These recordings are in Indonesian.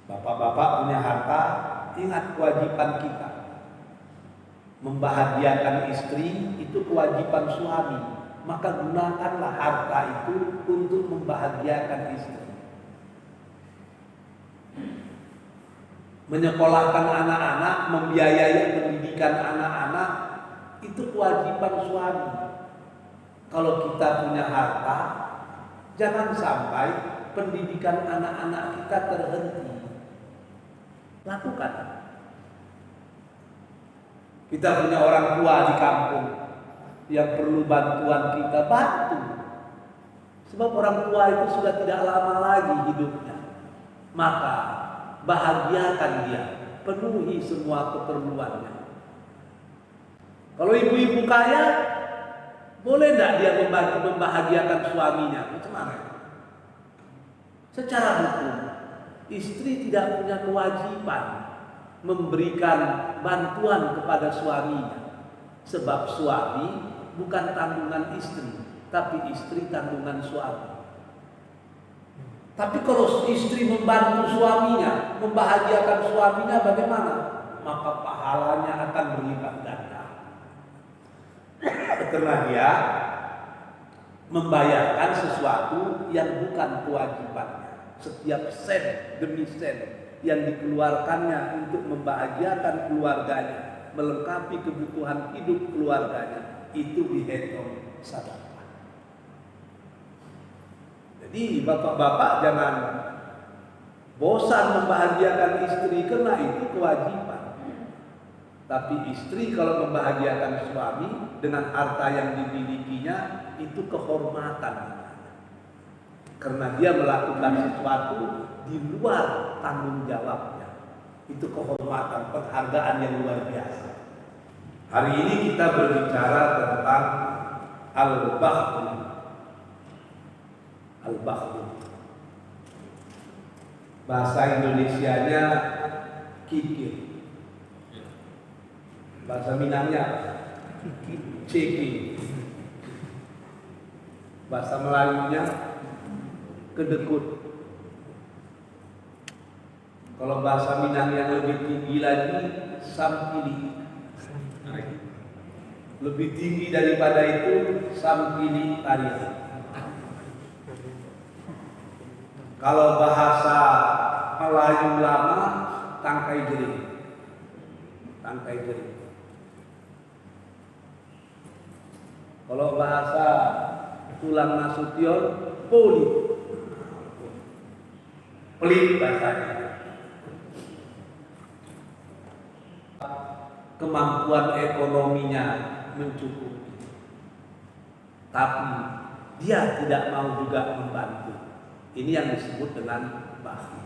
Bapak-bapak punya harta, ingat kewajiban kita. Membahagiakan istri itu kewajiban suami. Maka gunakanlah harta itu untuk membahagiakan istri. Menyekolahkan anak-anak, membiayai pendidikan anak-anak, itu kewajiban suami. Kalau kita punya harta, jangan sampai pendidikan anak-anak kita terhenti. Lakukan. Kita punya orang tua di kampung yang perlu bantuan kita, bantu. Sebab orang tua itu sudah tidak lama lagi hidupnya. Maka bahagiakan dia, penuhi semua keperluannya. Kalau ibu-ibu kaya, boleh tidak dia membahagiakan suaminya? Macam mana? Secara hukum, istri tidak punya kewajiban memberikan bantuan kepada suaminya. Sebab suami bukan tanggungan istri, tapi istri tanggungan suami. Tapi kalau istri membantu suaminya, membahagiakan suaminya, bagaimana? Maka pahalanya akan berlipat ganda. Karena dia membayarkan sesuatu yang bukan kewajibannya. Setiap sen demi sen yang dikeluarkannya untuk membahagiakan keluarganya, melengkapi kebutuhan hidup keluarganya, itu dihitung sedekah. Jadi bapak-bapak jangan bosan membahagiakan istri, karena itu kewajiban. Tapi istri kalau membahagiakan suami dengan harta yang dimilikinya, itu kehormatan. Karena dia melakukan sesuatu di luar tanggung jawabnya. Itu kehormatan, penghargaan yang luar biasa. Hari ini kita berbicara tentang al-bakhlu. Al-bakhlu. Bahasa Indonesianya kikir. Bahasa Minangnya ceki. Bahasa Melayunya kedekut. Kalau bahasa Minang yang lebih tinggi lagi, sampili. Lebih tinggi daripada itu, sampili tarian. Kalau bahasa Melayu lama, tangkai jering. Tangkai jering. Kalau bahasa Tulang Nasution, poli. Pelit bahasanya. Kemampuan ekonominya mencukupi, tapi dia tidak mau juga membantu. Ini yang disebut dengan bakhil.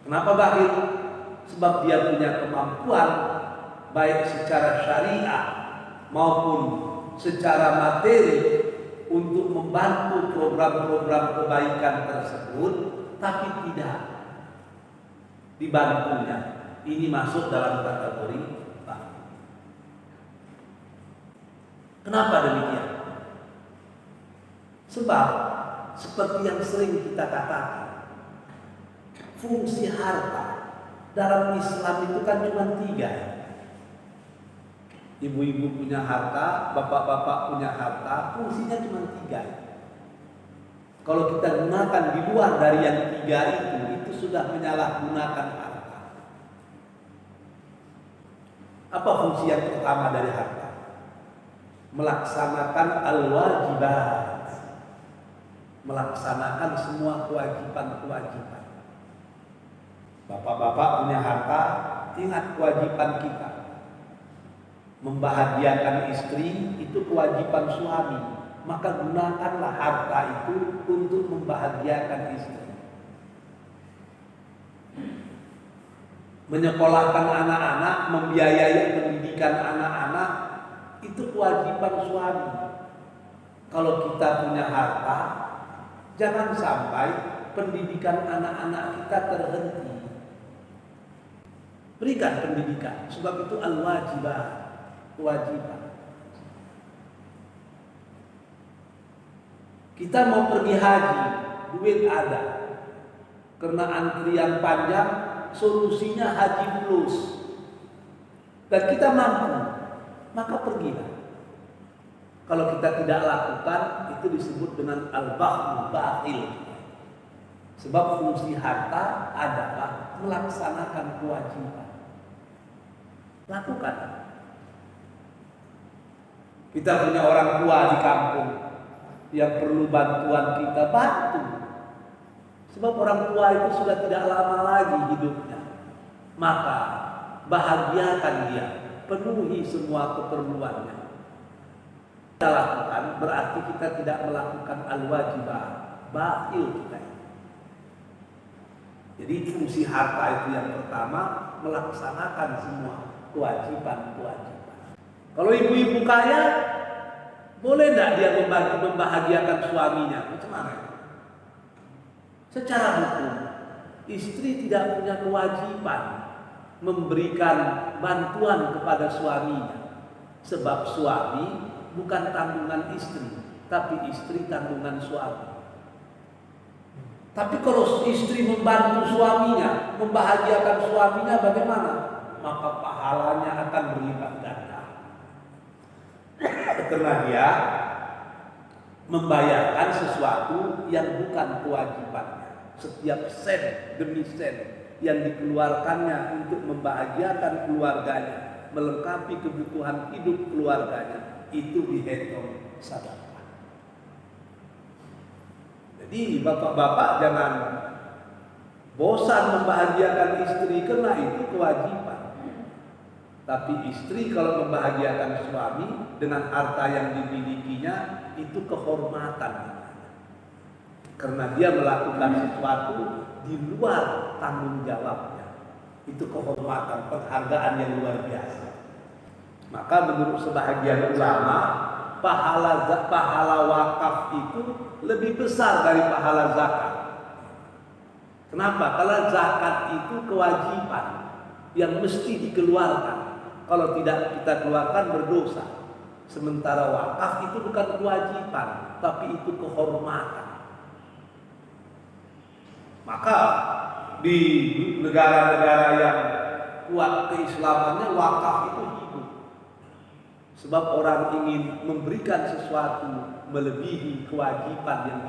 Kenapa bakhil? Sebab dia punya kemampuan baik secara syariah maupun secara materi untuk membantu program-program kebaikan tersebut, tapi tidak dibantunya. Ini masuk dalam kategori bakhil. Kenapa demikian? Sebab seperti yang sering kita katakan, fungsi harta dalam Islam itu kan cuma 3. Ibu-ibu punya harta, bapak-bapak punya harta, fungsinya cuma 3. Kalau kita gunakan di luar dari yang 3 itu sudah menyalahgunakan harta. Apa fungsi yang pertama dari harta? Melaksanakan al-wajibat. Melaksanakan semua kewajiban-kewajiban. Bapak-bapak punya harta, ingat kewajiban kita. Membahagiakan istri itu kewajiban suami. Maka gunakanlah harta itu untuk membahagiakan istri. Menyekolahkan anak-anak, membiayai pendidikan anak-anak, itu kewajiban suami. Kalau kita punya harta, jangan sampai pendidikan anak-anak kita terhenti. Berikan pendidikan, sebab itu al-wajibah, kewajiban. Kita mau pergi haji, duit ada. karena antrian panjang, solusinya haji plus. Dan kita mampu, maka pergilah. Kalau kita tidak lakukan, itu disebut dengan al-bakhlu bakhil. Sebab fungsi harta adalah melaksanakan kewajiban. Lakukan. Kita punya orang tua di kampung yang perlu bantuan kita, bantu. Sebab orang tua itu sudah tidak lama lagi hidupnya. Maka bahagiakan dia, penuhi semua keperluannya. Kita lakukan berarti kita tidak melakukan al-wajibah, bakhil kita. Jadi fungsi harta itu yang pertama, melaksanakan semua kewajiban-kewajiban. Kalau ibu-ibu kaya, boleh tidak dia membahagiakan suaminya? Macam mana? Secara hukum, istri tidak punya kewajiban memberikan bantuan kepada suaminya. Sebab suami bukan tanggungan istri, tapi istri tanggungan suami. Tapi kalau istri membantu suaminya, membahagiakan suaminya, bagaimana? Maka pahalanya akan berlipat ganda. Karena dia membayarkan sesuatu yang bukan kewajibannya. Setiap sen demi sen yang dikeluarkannya untuk membahagiakan keluarganya, melengkapi kebutuhan hidup keluarganya, itu dihitung sedekah. Jadi bapak-bapak jangan bosan membahagiakan istri, karena itu kewajiban. Tapi istri kalau membahagiakan suami dengan harta yang dimilikinya, itu kehormatan. Karena dia melakukan sesuatu di luar tanggung jawabnya. Itu kehormatan, penghargaan yang luar biasa. Maka menurut sebahagian ulama, pahala wakaf itu lebih besar dari pahala zakat. Kenapa? Karena zakat itu kewajiban yang mesti dikeluarkan. Kalau tidak kita keluarkan berdosa. Sementara wakaf itu bukan kewajiban, tapi itu kehormatan. Maka di negara-negara yang kuat keislamannya, wakaf itu hidup. Sebab orang ingin memberikan sesuatu melebihi kewajiban yang